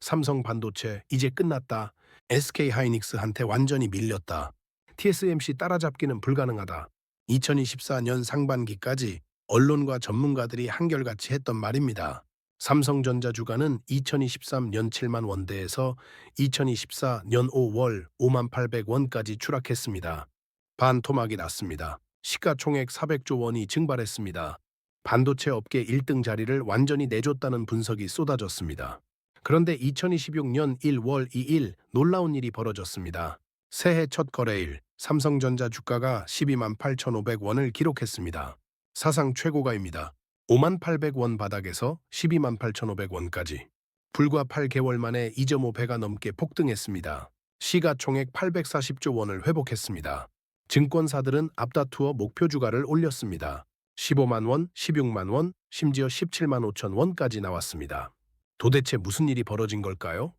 삼성 반도체 이제 끝났다. SK 하이닉스한테 완전히 밀렸다. TSMC 따라잡기는 불가능하다. 2024년 상반기까지 언론과 전문가들이 한결같이 했던 말입니다. 삼성전자 주가는 2023년 7만 원대에서 2024년 5월 5만 800원까지 추락했습니다. 반토막이 났습니다. 시가총액 400조 원이 증발했습니다. 반도체 업계 1등 자리를 완전히 내줬다는 분석이 쏟아졌습니다. 그런데 2026년 1월 2일 놀라운 일이 벌어졌습니다. 새해 첫 거래일 삼성전자 주가가 12만 8,500원을 기록했습니다. 사상 최고가입니다. 5만 800원 바닥에서 12만 8,500원까지. 불과 8개월 만에 2.5배가 넘게 폭등했습니다. 시가총액 840조 원을 회복했습니다. 증권사들은 앞다투어 목표 주가를 올렸습니다. 15만 원, 16만 원, 심지어 17만 5천 원까지 나왔습니다. 도대체 무슨 일이 벌어진 걸까요?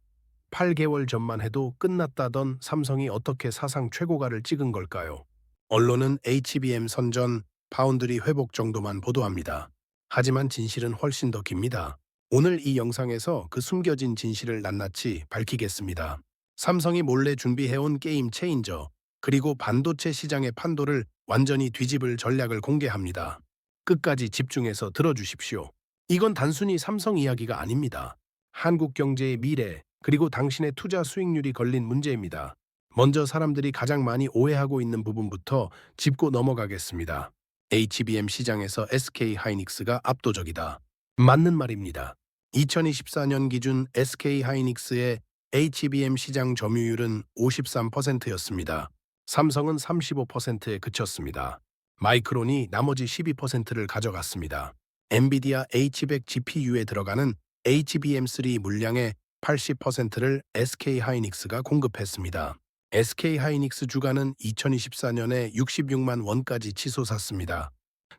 8개월 전만 해도 끝났다던 삼성이 어떻게 사상 최고가를 찍은 걸까요? 언론은 HBM 선전, 파운드리 회복 정도만 보도합니다. 하지만 진실은 훨씬 더 깁니다. 오늘 이 영상에서 그 숨겨진 진실을 낱낱이 밝히겠습니다. 삼성이 몰래 준비해온 게임 체인저, 그리고 반도체 시장의 판도를 완전히 뒤집을 전략을 공개합니다. 끝까지 집중해서 들어주십시오. 이건 단순히 삼성 이야기가 아닙니다. 한국 경제의 미래, 그리고 당신의 투자 수익률이 걸린 문제입니다. 먼저 사람들이 가장 많이 오해하고 있는 부분부터 짚고 넘어가겠습니다. HBM 시장에서 SK 하이닉스가 압도적이다. 맞는 말입니다. 2024년 기준 SK 하이닉스의 HBM 시장 점유율은 53%였습니다. 삼성은 35%에 그쳤습니다. 마이크론이 나머지 12%를 가져갔습니다. 엔비디아 H100 GPU에 들어가는 HBM3 물량의 80%를 SK 하이닉스가 공급했습니다. SK 하이닉스 주가는 2024년에 66만 원까지 치솟았습니다.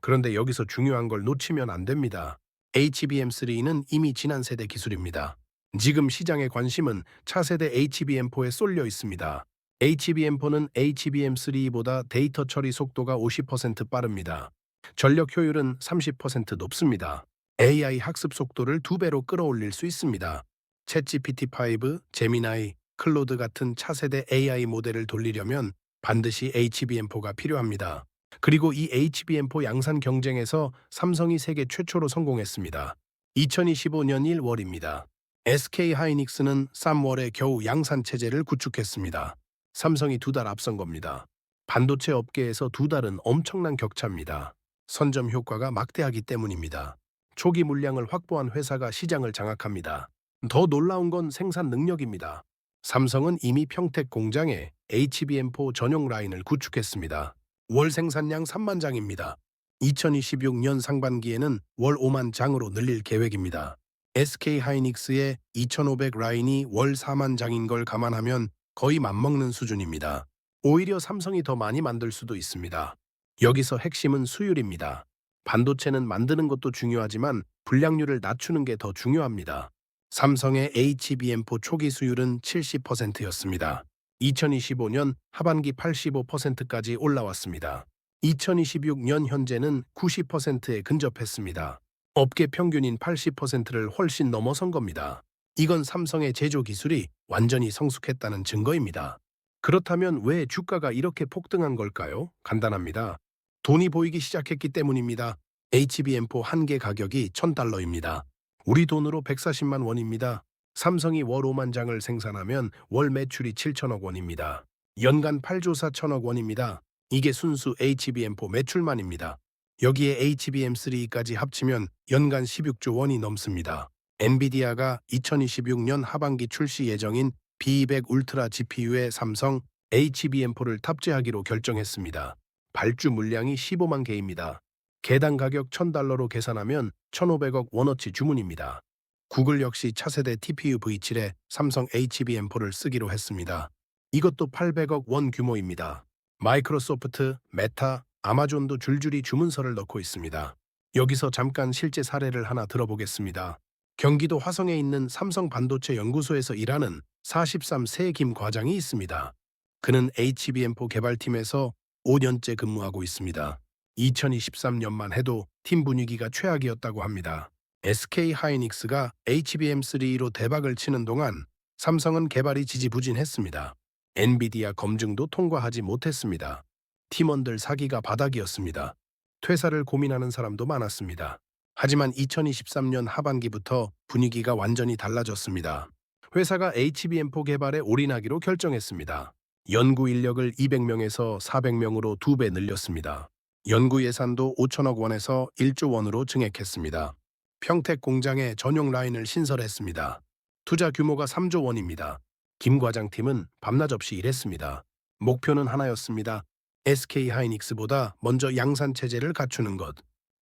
그런데 여기서 중요한 걸 놓치면 안 됩니다. HBM3는 이미 지난 세대 기술입니다. 지금 시장의 관심은 차세대 HBM4에 쏠려 있습니다. HBM4는 HBM3보다 데이터 처리 속도가 50% 빠릅니다. 전력 효율은 30% 높습니다. AI 학습 속도를 2배로 끌어올릴 수 있습니다. 챗GPT5, 제미나이, 클로드 같은 차세대 AI 모델을 돌리려면 반드시 HBM4가 필요합니다. 그리고 이 HBM4 양산 경쟁에서 삼성이 세계 최초로 성공했습니다. 2025년 1월입니다. SK 하이닉스는 3월에 겨우 양산 체제를 구축했습니다. 삼성이 2달 앞선 겁니다. 반도체 업계에서 2달은 엄청난 격차입니다. 선점 효과가 막대하기 때문입니다. 초기 물량을 확보한 회사가 시장을 장악합니다. 더 놀라운 건 생산 능력입니다. 삼성은 이미 평택 공장에 HBM4 전용 라인을 구축했습니다. 월 생산량 3만 장입니다. 2026년 상반기에는 월 5만 장으로 늘릴 계획입니다. SK 하이닉스의 2500 라인이 월 4만 장인 걸 감안하면 거의 맞먹는 수준입니다. 오히려 삼성이 더 많이 만들 수도 있습니다. 여기서 핵심은 수율입니다. 반도체는 만드는 것도 중요하지만 불량률을 낮추는 게 더 중요합니다. 삼성의 HBM4 초기 수율은 70%였습니다. 2025년 하반기 85%까지 올라왔습니다. 2026년 현재는 90%에 근접했습니다. 업계 평균인 80%를 훨씬 넘어선 겁니다. 이건 삼성의 제조 기술이 완전히 성숙했다는 증거입니다. 그렇다면 왜 주가가 이렇게 폭등한 걸까요? 간단합니다. 돈이 보이기 시작했기 때문입니다. HBM4 한 개 가격이 $1,000입니다. 우리 돈으로 140만 원입니다. 삼성이 월 5만 장을 생산하면 월 매출이 7천억 원입니다. 연간 8조 4천억 원입니다. 이게 순수 HBM4 매출만입니다. 여기에 HBM3까지 합치면 연간 16조 원이 넘습니다. 엔비디아가 2026년 하반기 출시 예정인 B200 울트라 GPU에 삼성 HBM4를 탑재하기로 결정했습니다. 발주 물량이 15만 개입니다. 개당 가격 $1,000로 계산하면 1,500억 원어치 주문입니다. 구글 역시 차세대 TPU V7에 삼성 HBM4를 쓰기로 했습니다. 이것도 800억 원 규모입니다. 마이크로소프트, 메타, 아마존도 줄줄이 주문서를 넣고 있습니다. 여기서 잠깐 실제 사례를 하나 들어보겠습니다. 경기도 화성에 있는 삼성 반도체 연구소에서 일하는 43세 김 과장이 있습니다. 그는 HBM4 개발팀에서 5년째 근무하고 있습니다. 2023년만 해도 팀 분위기가 최악이었다고 합니다. SK 하이닉스가 HBM3로 대박을 치는 동안 삼성은 개발이 지지부진했습니다. 엔비디아 검증도 통과하지 못했습니다. 팀원들 사기가 바닥이었습니다. 퇴사를 고민하는 사람도 많았습니다. 하지만 2023년 하반기부터 분위기가 완전히 달라졌습니다. 회사가 HBM4 개발에 올인하기로 결정했습니다. 연구 인력을 200명에서 400명으로 2배 늘렸습니다. 연구 예산도 5천억 원에서 1조 원으로 증액했습니다. 평택 공장에 전용 라인을 신설했습니다. 투자 규모가 3조 원입니다. 김 과장팀은 밤낮 없이 일했습니다. 목표는 하나였습니다. SK 하이닉스보다 먼저 양산 체제를 갖추는 것.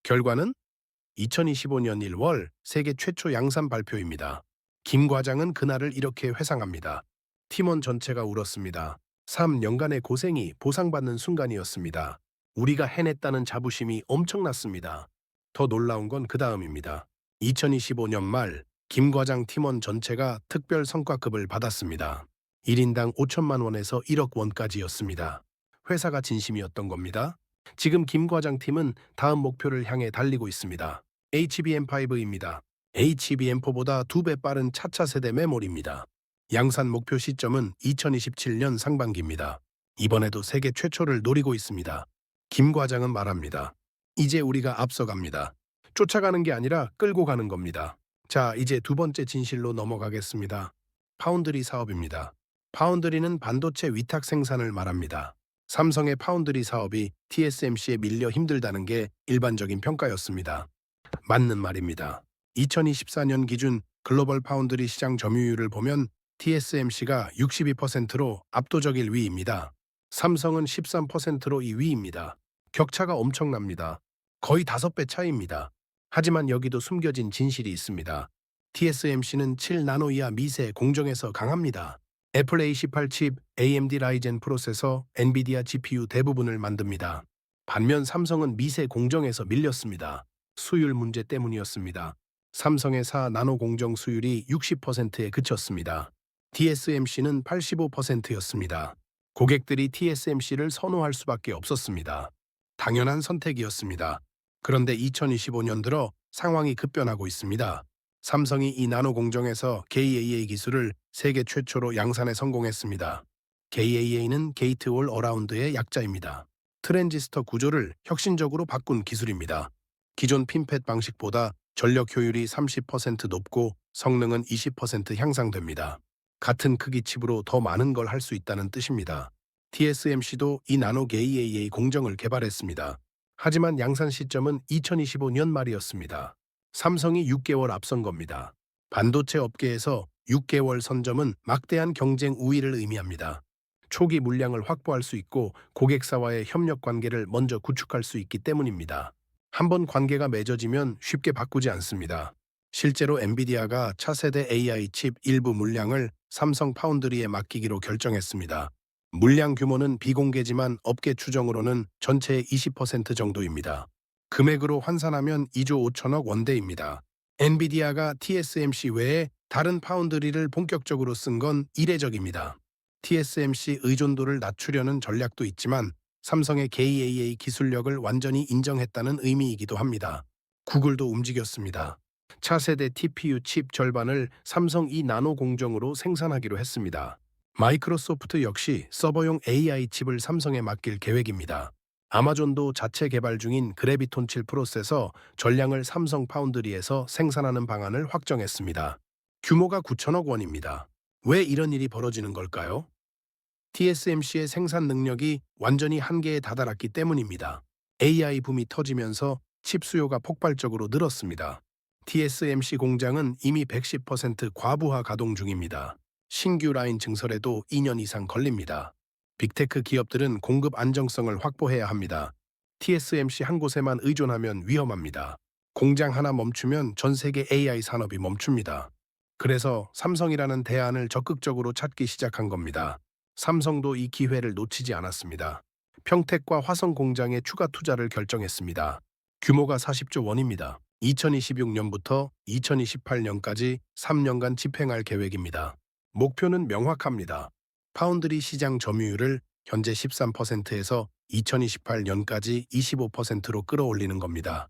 결과는 2025년 1월 세계 최초 양산 발표입니다. 김 과장은 그날을 이렇게 회상합니다. 팀원 전체가 울었습니다. 3년간의 고생이 보상받는 순간이었습니다. 우리가 해냈다는 자부심이 엄청났습니다. 더 놀라운 건 그 다음입니다. 2025년 말 김 과장 팀원 전체가 특별 성과급을 받았습니다. 1인당 5천만 원에서 1억 원까지였습니다. 회사가 진심이었던 겁니다. 지금 김 과장 팀은 다음 목표를 향해 달리고 있습니다. HBM5입니다. HBM4보다 2배 빠른 차차 세대 메모리입니다. 양산 목표 시점은 2027년 상반기입니다. 이번에도 세계 최초를 노리고 있습니다. 김 과장은 말합니다. 이제 우리가 앞서갑니다. 쫓아가는 게 아니라 끌고 가는 겁니다. 자, 이제 두 번째 진실로 넘어가겠습니다. 파운드리 사업입니다. 파운드리는 반도체 위탁 생산을 말합니다. 삼성의 파운드리 사업이 TSMC에 밀려 힘들다는 게 일반적인 평가였습니다. 맞는 말입니다. 2024년 기준 글로벌 파운드리 시장 점유율을 보면 TSMC가 62%로 압도적 1위입니다. 삼성은 13%로 2위입니다. 격차가 엄청납니다. 거의 5배 차이입니다. 하지만 여기도 숨겨진 진실이 있습니다. TSMC는 7나노 이하 미세 공정에서 강합니다. 애플 A18 칩, AMD 라이젠 프로세서, 엔비디아 GPU 대부분을 만듭니다. 반면 삼성은 미세 공정에서 밀렸습니다. 수율 문제 때문이었습니다. 삼성의 4나노 공정 수율이 60%에 그쳤습니다. TSMC는 85%였습니다. 고객들이 TSMC를 선호할 수밖에 없었습니다. 당연한 선택이었습니다. 그런데 2025년 들어 상황이 급변하고 있습니다. 삼성이 이 나노 공정에서 KAA 기술을 세계 최초로 양산에 성공했습니다. KAA는 게이트 올 어라운드의 약자입니다. 트랜지스터 구조를 혁신적으로 바꾼 기술입니다. 기존 핀팻 방식보다 전력 효율이 30% 높고 성능은 20% 향상됩니다. 같은 크기 칩으로 더 많은 걸 할 수 있다는 뜻입니다. TSMC도 이 나노 KAA 공정을 개발했습니다. 하지만 양산 시점은 2025년 말이었습니다. 삼성이 6개월 앞선 겁니다. 반도체 업계에서 6개월 선점은 막대한 경쟁 우위를 의미합니다. 초기 물량을 확보할 수 있고 고객사와의 협력 관계를 먼저 구축할 수 있기 때문입니다. 한번 관계가 맺어지면 쉽게 바꾸지 않습니다. 실제로 엔비디아가 차세대 AI 칩 일부 물량을 삼성 파운드리에 맡기기로 결정했습니다. 물량 규모는 비공개지만 업계 추정으로는 전체의 20% 정도입니다. 금액으로 환산하면 2조 5천억 원대입니다. 엔비디아가 TSMC 외에 다른 파운드리를 본격적으로 쓴 건 이례적입니다. TSMC 의존도를 낮추려는 전략도 있지만 삼성의 KAA 기술력을 완전히 인정했다는 의미이기도 합니다. 구글도 움직였습니다. 차세대 TPU 칩 절반을 삼성 이 나노 공정으로 생산하기로 했습니다. 마이크로소프트 역시 서버용 AI 칩을 삼성에 맡길 계획입니다. 아마존도 자체 개발 중인 그래비톤 7 프로세서 전량을 삼성 파운드리에서 생산하는 방안을 확정했습니다. 규모가 9천억 원입니다. 왜 이런 일이 벌어지는 걸까요? TSMC의 생산 능력이 완전히 한계에 다다랐기 때문입니다. AI 붐이 터지면서 칩 수요가 폭발적으로 늘었습니다. TSMC 공장은 이미 110% 과부하 가동 중입니다. 신규 라인 증설에도 2년 이상 걸립니다. 빅테크 기업들은 공급 안정성을 확보해야 합니다. TSMC 한 곳에만 의존하면 위험합니다. 공장 하나 멈추면 전 세계 AI 산업이 멈춥니다. 그래서 삼성이라는 대안을 적극적으로 찾기 시작한 겁니다. 삼성도 이 기회를 놓치지 않았습니다. 평택과 화성 공장에 추가 투자를 결정했습니다. 규모가 40조 원입니다. 2026년부터 2028년까지 3년간 집행할 계획입니다. 목표는 명확합니다. 파운드리 시장 점유율을 현재 13%에서 2028년까지 25%로 끌어올리는 겁니다.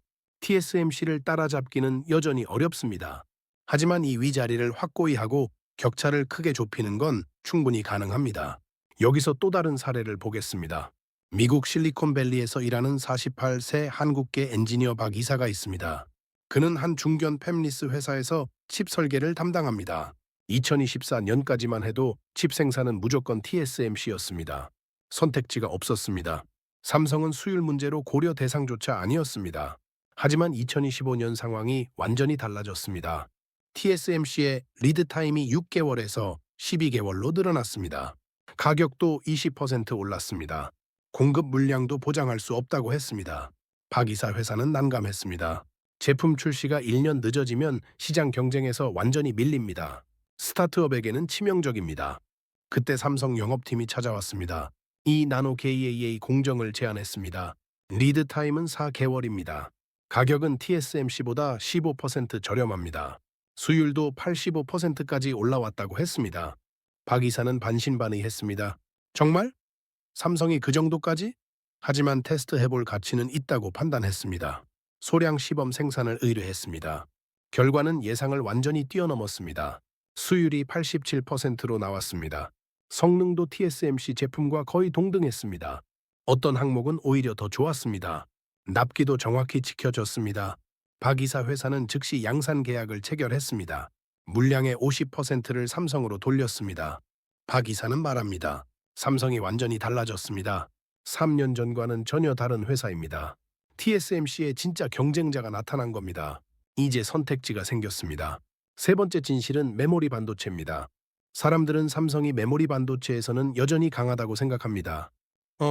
TSMC를 따라잡기는 여전히 어렵습니다. 하지만 이 위자리를 확고히 하고 격차를 크게 좁히는 건 충분히 가능합니다. 여기서 또 다른 사례를 보겠습니다. 미국 실리콘밸리에서 일하는 48세 한국계 엔지니어 박 이사가 있습니다. 그는 한 중견 팹리스 회사에서 칩 설계를 담당합니다. 2024년까지만 해도 칩 생산은 무조건 TSMC였습니다. 선택지가 없었습니다. 삼성은 수율 문제로 고려 대상조차 아니었습니다. 하지만 2025년 상황이 완전히 달라졌습니다. TSMC의 리드 타임이 6개월에서 12개월로 늘어났습니다. 가격도 20% 올랐습니다. 공급 물량도 보장할 수 없다고 했습니다. 박 이사 회사는 난감했습니다. 제품 출시가 1년 늦어지면 시장 경쟁에서 완전히 밀립니다. 스타트업에게는 치명적입니다. 그때 삼성 영업팀이 찾아왔습니다. 이 나노 KAA 공정을 제안했습니다. 리드 타임은 4개월입니다. 가격은 TSMC보다 15% 저렴합니다. 수율도 85%까지 올라왔다고 했습니다. 박 이사는 반신반의했습니다. 정말? 삼성이 그 정도까지? 하지만 테스트해볼 가치는 있다고 판단했습니다. 소량 시범 생산을 의뢰했습니다. 결과는 예상을 완전히 뛰어넘었습니다. 수율이 87%로 나왔습니다. 성능도 TSMC 제품과 거의 동등했습니다. 어떤 항목은 오히려 더 좋았습니다. 납기도 정확히 지켜졌습니다. 박 이사 회사는 즉시 양산 계약을 체결했습니다. 물량의 50%를 삼성으로 돌렸습니다. 박 이사는 말합니다. 삼성이 완전히 달라졌습니다. 3년 전과는 전혀 다른 회사입니다. TSMC의 진짜 경쟁자가 나타난 겁니다. 이제 선택지가 생겼습니다. 세 번째 진실은 메모리 반도체입니다. 사람들은 삼성이 메모리 반도체에서는 여전히 강하다고 생각합니다.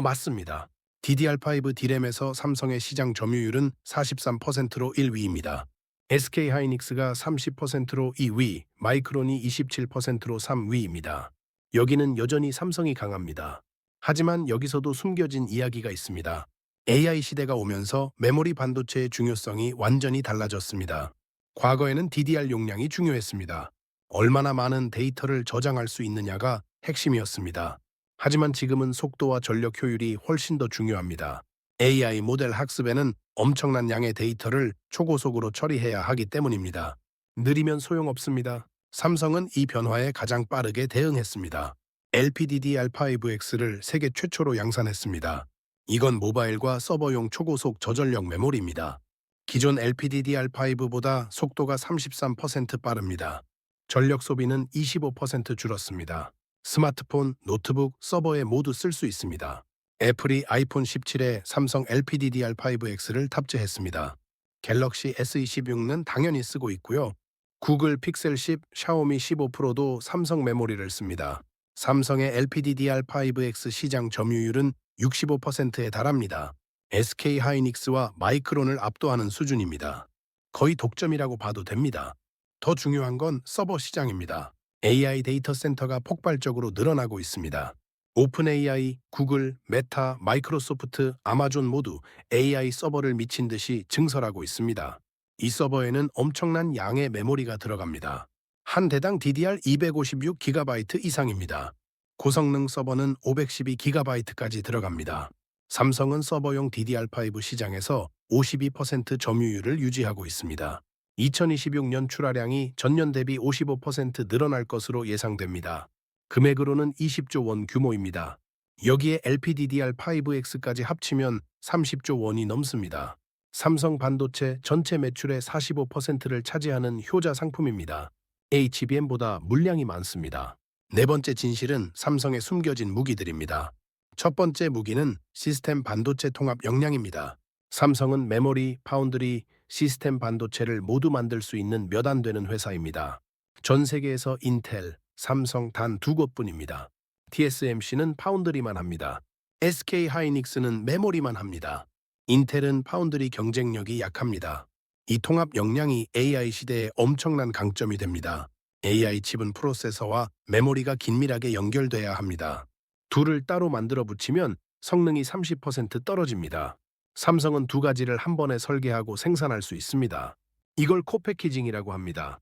맞습니다. DDR5 D램에서 삼성의 시장 점유율은 43%로 1위입니다. SK하이닉스가 30%로 2위, 마이크론이 27%로 3위입니다. 여기는 여전히 삼성이 강합니다. 하지만 여기서도 숨겨진 이야기가 있습니다. AI 시대가 오면서 메모리 반도체의 중요성이 완전히 달라졌습니다. 과거에는 DDR 용량이 중요했습니다. 얼마나 많은 데이터를 저장할 수 있느냐가 핵심이었습니다. 하지만 지금은 속도와 전력 효율이 훨씬 더 중요합니다. AI 모델 학습에는 엄청난 양의 데이터를 초고속으로 처리해야 하기 때문입니다. 느리면 소용없습니다. 삼성은 이 변화에 가장 빠르게 대응했습니다. LPDDR5X를 세계 최초로 양산했습니다. 이건 모바일과 서버용 초고속 저전력 메모리입니다. 기존 LPDDR5보다 속도가 33% 빠릅니다. 전력 소비는 25% 줄었습니다. 스마트폰, 노트북, 서버에 모두 쓸 수 있습니다. 애플이 아이폰 17에 삼성 LPDDR5X를 탑재했습니다. 갤럭시 S26는 당연히 쓰고 있고요. 구글 픽셀 10, 샤오미 15 프로도 삼성 메모리를 씁니다. 삼성의 LPDDR5X 시장 점유율은 65%에 달합니다. SK하이닉스와 마이크론을 압도하는 수준입니다. 거의 독점이라고 봐도 됩니다. 더 중요한 건 서버 시장입니다. AI 데이터 센터가 폭발적으로 늘어나고 있습니다. 오픈 AI, 구글, 메타, 마이크로소프트, 아마존 모두 AI 서버를 미친 듯이 증설하고 있습니다. 이 서버에는 엄청난 양의 메모리가 들어갑니다. 한 대당 DDR 256GB 이상입니다. 고성능 서버는 512GB까지 들어갑니다. 삼성은 서버용 DDR5 시장에서 52% 점유율을 유지하고 있습니다. 2026년 출하량이 전년 대비 55% 늘어날 것으로 예상됩니다. 금액으로는 20조 원 규모입니다. 여기에 LPDDR5X까지 합치면 30조 원이 넘습니다. 삼성 반도체 전체 매출의 45%를 차지하는 효자 상품입니다. HBM보다 물량이 많습니다. 네 번째 진실은 삼성의 숨겨진 무기들입니다. 첫 번째 무기는 시스템 반도체 통합 역량입니다. 삼성은 메모리, 파운드리, 시스템 반도체를 모두 만들 수 있는 몇 안 되는 회사입니다. 전 세계에서 인텔, 삼성 단 두 곳뿐입니다. TSMC는 파운드리만 합니다. SK하이닉스는 메모리만 합니다. 인텔은 파운드리 경쟁력이 약합니다. 이 통합 역량이 AI 시대에 엄청난 강점이 됩니다. AI 칩은 프로세서와 메모리가 긴밀하게 연결돼야 합니다. 둘을 따로 만들어 붙이면 성능이 30% 떨어집니다. 삼성은 두 가지를 한 번에 설계하고 생산할 수 있습니다. 이걸 코패키징이라고 합니다.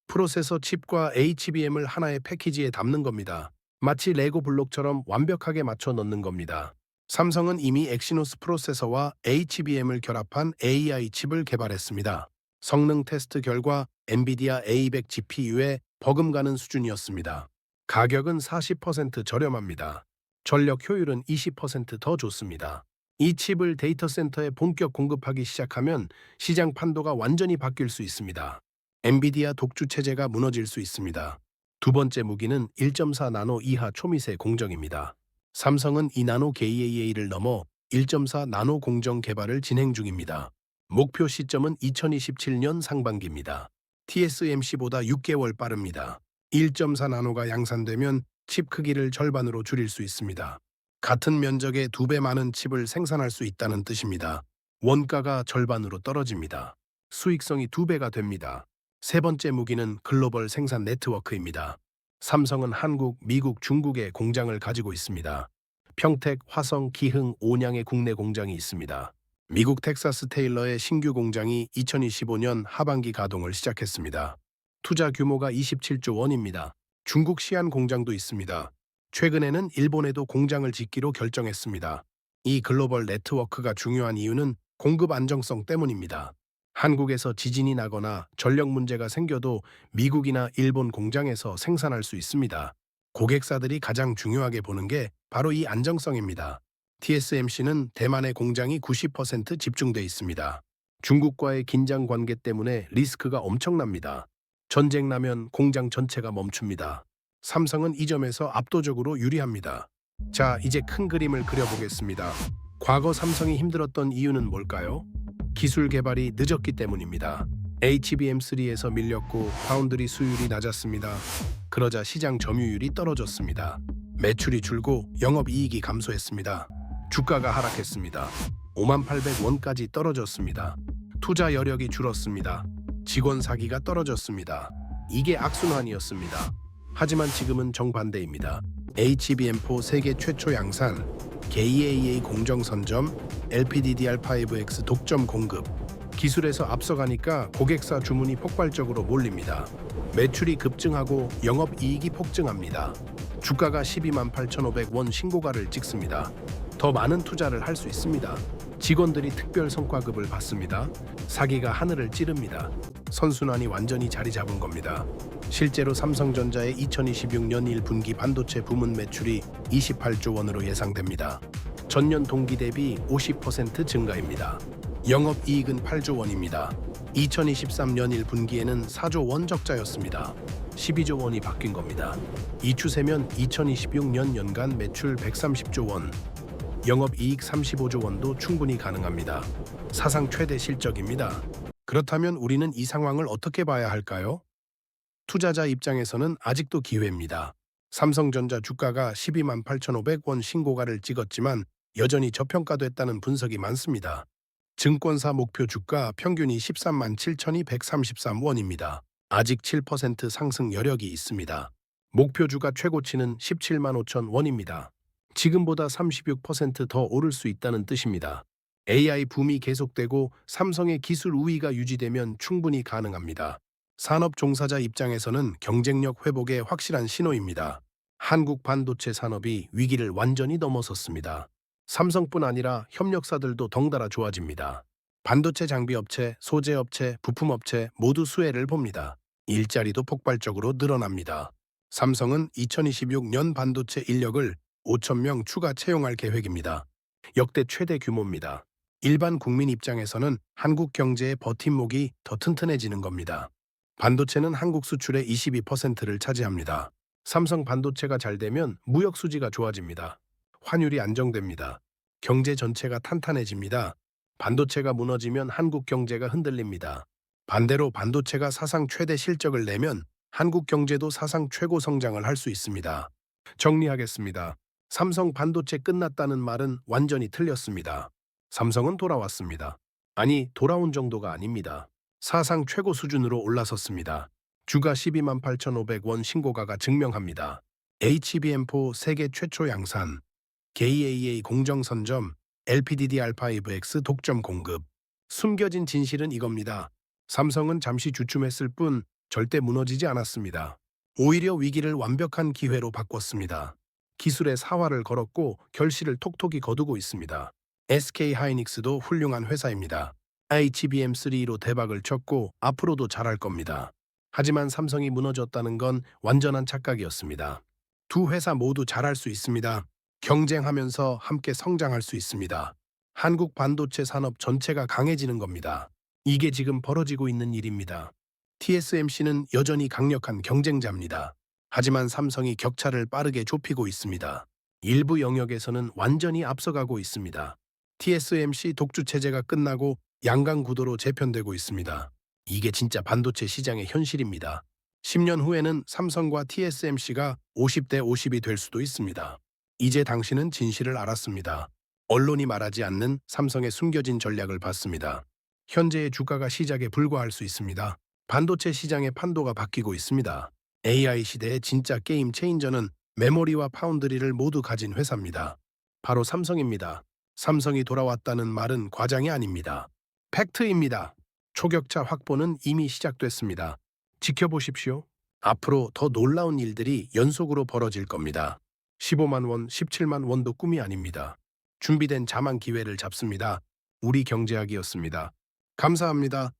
프로세서 칩과 HBM을 하나의 패키지에 담는 겁니다. 마치 레고 블록처럼 완벽하게 맞춰 넣는 겁니다. 삼성은 이미 엑시노스 프로세서와 HBM을 결합한 AI 칩을 개발했습니다. 성능 테스트 결과 엔비디아 A100 GPU에 버금가는 수준이었습니다. 가격은 40% 저렴합니다. 전력 효율은 20%더 좋습니다. 이 칩을 데이터 센터에 본격 공급하기 시작하면 시장 판도가 완전히 바뀔 수 있습니다. 엔비디아 독주 체제가 무너질 수 있습니다. 두 번째 무기는 1.4 나노 이하 초미세 공정입니다. 삼성은 2 나노 KAA를 넘어 1.4 나노 공정 개발을 진행 중입니다. 목표 시점은 2027년 상반기입니다. TSMC보다 6개월 빠릅니다. 1.4 나노가 양산되면 칩 크기를 절반으로 줄일 수 있습니다. 같은 면적의 2배 많은 칩을 생산할 수 있다는 뜻입니다. 원가가 절반으로 떨어집니다. 수익성이 2배가 됩니다. 세 번째 무기는 글로벌 생산 네트워크입니다. 삼성은 한국, 미국, 중국에 공장을 가지고 있습니다. 평택, 화성, 기흥, 온양에 국내 공장이 있습니다. 미국 텍사스 테일러의 신규 공장이 2025년 하반기 가동을 시작했습니다. 투자 규모가 27조 원입니다. 중국 시안 공장도 있습니다. 최근에는 일본에도 공장을 짓기로 결정했습니다. 이 글로벌 네트워크가 중요한 이유는 공급 안정성 때문입니다. 한국에서 지진이 나거나 전력 문제가 생겨도 미국이나 일본 공장에서 생산할 수 있습니다. 고객사들이 가장 중요하게 보는 게 바로 이 안정성입니다. TSMC는 대만의 공장이 90% 집중돼 있습니다. 중국과의 긴장 관계 때문에 리스크가 엄청납니다. 전쟁 나면 공장 전체가 멈춥니다. 삼성은 이 점에서 압도적으로 유리합니다. 자, 이제 큰 그림을 그려보겠습니다. 과거 삼성이 힘들었던 이유는 뭘까요? 기술 개발이 늦었기 때문입니다. HBM3에서 밀렸고 파운드리 수율이 낮았습니다. 그러자 시장 점유율이 떨어졌습니다. 매출이 줄고 영업이익이 감소했습니다. 주가가 하락했습니다. 58,000원까지 떨어졌습니다. 투자 여력이 줄었습니다. 직원 사기가 떨어졌습니다. 이게 악순환이었습니다. 하지만 지금은 정반대입니다. HBM4 세계 최초 양산, KAA 공정 선점, LPDDR5X 독점 공급, 기술에서 앞서가니까 고객사 주문이 폭발적으로 몰립니다. 매출이 급증하고 영업이익이 폭증합니다. 주가가 128,500원 신고가를 찍습니다. 더 많은 투자를 할 수 있습니다. 직원들이 특별 성과급을 받습니다. 사기가 하늘을 찌릅니다. 선순환이 완전히 자리 잡은 겁니다. 실제로 삼성전자의 2026년 1분기 반도체 부문 매출이 28조 원으로 예상됩니다. 전년 동기 대비 50% 증가입니다. 영업이익은 8조 원입니다. 2023년 1분기에는 4조 원 적자였습니다. 12조 원이 바뀐 겁니다. 이 추세면 2026년 연간 매출 130조 원, 영업이익 35조 원도 충분히 가능합니다. 사상 최대 실적입니다. 그렇다면 우리는 이 상황을 어떻게 봐야 할까요? 투자자 입장에서는 아직도 기회입니다. 삼성전자 주가가 128,500원 신고가를 찍었지만 여전히 저평가됐다는 분석이 많습니다. 증권사 목표 주가 평균이 137,233원입니다. 아직 7% 상승 여력이 있습니다. 목표 주가 최고치는 175,000원입니다. 지금보다 36% 더 오를 수 있다는 뜻입니다. AI 붐이 계속되고 삼성의 기술 우위가 유지되면 충분히 가능합니다. 산업 종사자 입장에서는 경쟁력 회복의 확실한 신호입니다. 한국 반도체 산업이 위기를 완전히 넘어섰습니다. 삼성뿐 아니라 협력사들도 덩달아 좋아집니다. 반도체 장비업체, 소재업체, 부품업체 모두 수혜를 봅니다. 일자리도 폭발적으로 늘어납니다. 삼성은 2026년 반도체 인력을 5,000명 추가 채용할 계획입니다. 역대 최대 규모입니다. 일반 국민 입장에서는 한국 경제의 버팀목이 더 튼튼해지는 겁니다. 반도체는 한국 수출의 22%를 차지합니다. 삼성 반도체가 잘 되면 무역 수지가 좋아집니다. 환율이 안정됩니다. 경제 전체가 탄탄해집니다. 반도체가 무너지면 한국 경제가 흔들립니다. 반대로 반도체가 사상 최대 실적을 내면 한국 경제도 사상 최고 성장을 할 수 있습니다. 정리하겠습니다. 삼성 반도체 끝났다는 말은 완전히 틀렸습니다. 삼성은 돌아왔습니다. 아니, 돌아온 정도가 아닙니다. 사상 최고 수준으로 올라섰습니다. 주가 128,500원 신고가가 증명합니다. HBM4 세계 최초 양산, KAA 공정 선점, LPDDR5X 독점 공급. 숨겨진 진실은 이겁니다. 삼성은 잠시 주춤했을 뿐 절대 무너지지 않았습니다. 오히려 위기를 완벽한 기회로 바꿨습니다. 기술의 사활을 걸었고 결실을 톡톡히 거두고 있습니다. SK 하이닉스도 훌륭한 회사입니다. HBM3로 대박을 쳤고 앞으로도 잘할 겁니다. 하지만 삼성이 무너졌다는 건 완전한 착각이었습니다. 두 회사 모두 잘할 수 있습니다. 경쟁하면서 함께 성장할 수 있습니다. 한국 반도체 산업 전체가 강해지는 겁니다. 이게 지금 벌어지고 있는 일입니다. TSMC는 여전히 강력한 경쟁자입니다. 하지만 삼성이 격차를 빠르게 좁히고 있습니다. 일부 영역에서는 완전히 앞서가고 있습니다. TSMC 독주 체제가 끝나고 양강 구도로 재편되고 있습니다. 이게 진짜 반도체 시장의 현실입니다. 10년 후에는 삼성과 TSMC가 50대 50이 될 수도 있습니다. 이제 당신은 진실을 알았습니다. 언론이 말하지 않는 삼성의 숨겨진 전략을 봤습니다. 현재의 주가가 시작에 불과할 수 있습니다. 반도체 시장의 판도가 바뀌고 있습니다. AI 시대의 진짜 게임 체인저는 메모리와 파운드리를 모두 가진 회사입니다. 바로 삼성입니다. 삼성이 돌아왔다는 말은 과장이 아닙니다. 팩트입니다. 초격차 확보는 이미 시작됐습니다. 지켜보십시오. 앞으로 더 놀라운 일들이 연속으로 벌어질 겁니다. 15만 원, 17만 원도 꿈이 아닙니다. 준비된 자만 기회를 잡습니다. 우리 경제학이었습니다. 감사합니다.